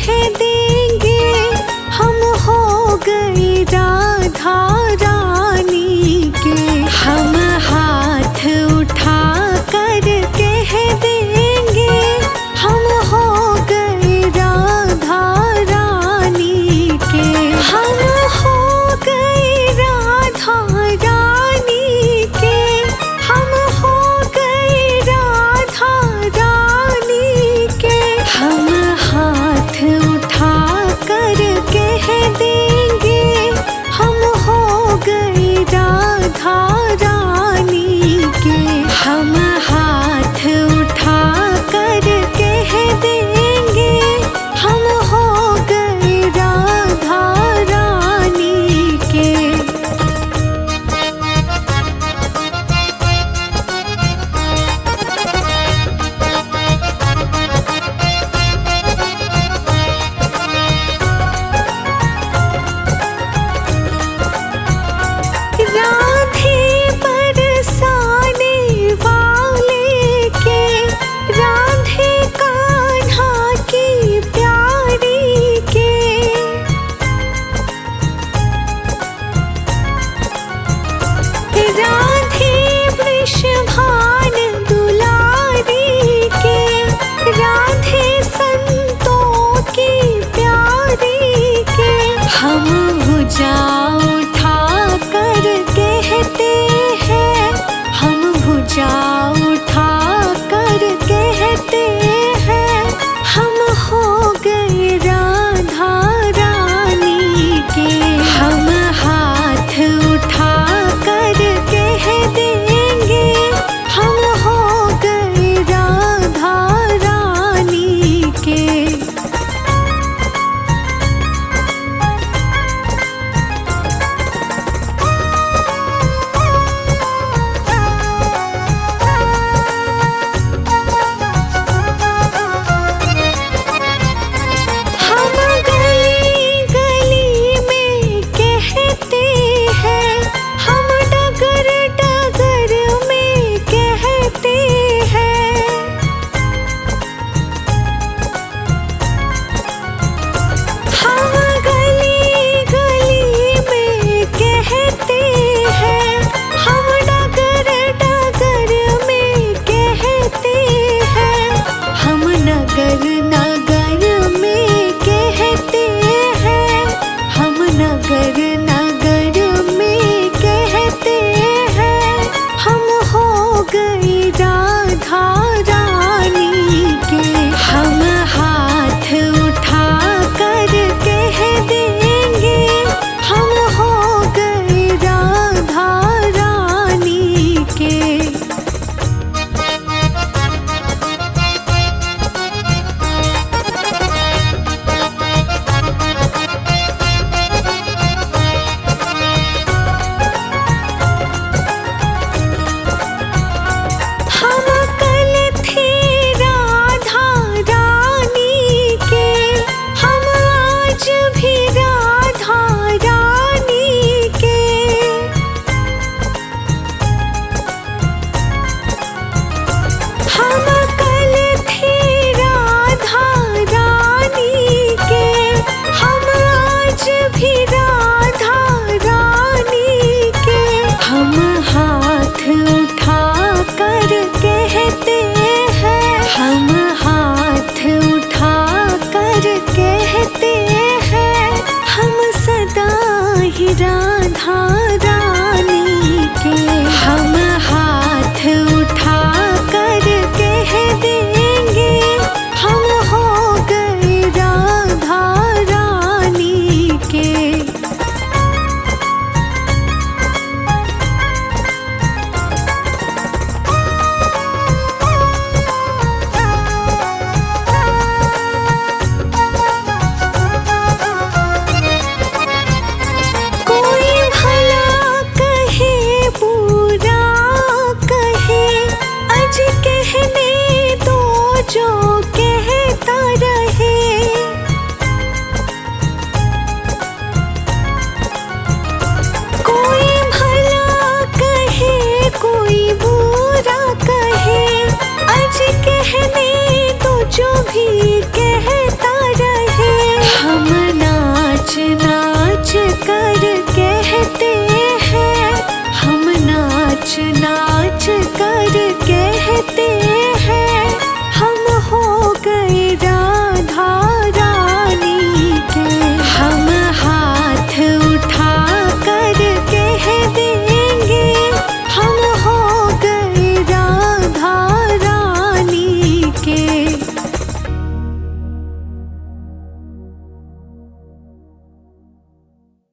देंगे हम हो गए राधा रानी के। हम हाथ उठा कर कह देंगे हम हो गए राधा रानी के। हम हो गए राधा रानी के। हम हो गए राधा रानी के। हम हाथ उठा कर कह देंगे हम हो गए राधा रानी के। हम हाथ उठा कर कह देंगे हम हो गए राधा रानी के। राधे बरसाने वाले के, राधे कान्हा की प्यारी के। राधे वृषभान दुलारी के, राधे संतों की प्यारी के। हम भुजा उठा कर कहते हैं, हम भुजा उठा कर कहते हैं हम हो गए राधा रानी के। हम हाथ उठा कर कह देंगे हम हो गए राधा रानी के। हम गली गली में कहते हैं, हम डगर डगर में कहते हैं। हम गली गली में कहते हैं, हम डगर डगर में कहते हैं। हम नगर नगर में कहते हैं, हम नगर नगर में कहते हैं हम हो गए राधा रानी के। हम हाथ उठा कर कह देंगे हम हो गए राधा रानी के। हम कल थे राधा रानी के, हम आज भी राधा रानी के। हम कल थे राधा रानी के, हम आज भी राधा रानी के। हम हाथ उठा कर कहते हैं, हम हाथ उठा कर कहते हैं हम सदा ही राधा रानी के। हम हाथ उठा कर कह देंगे हम हो गए राधा रानी के। कोई भला कहे बुरा कहे, अज कहने दो जो कहता रहे। कोई भला कहे कोई बुरा कहे, अज कहने दो जो भी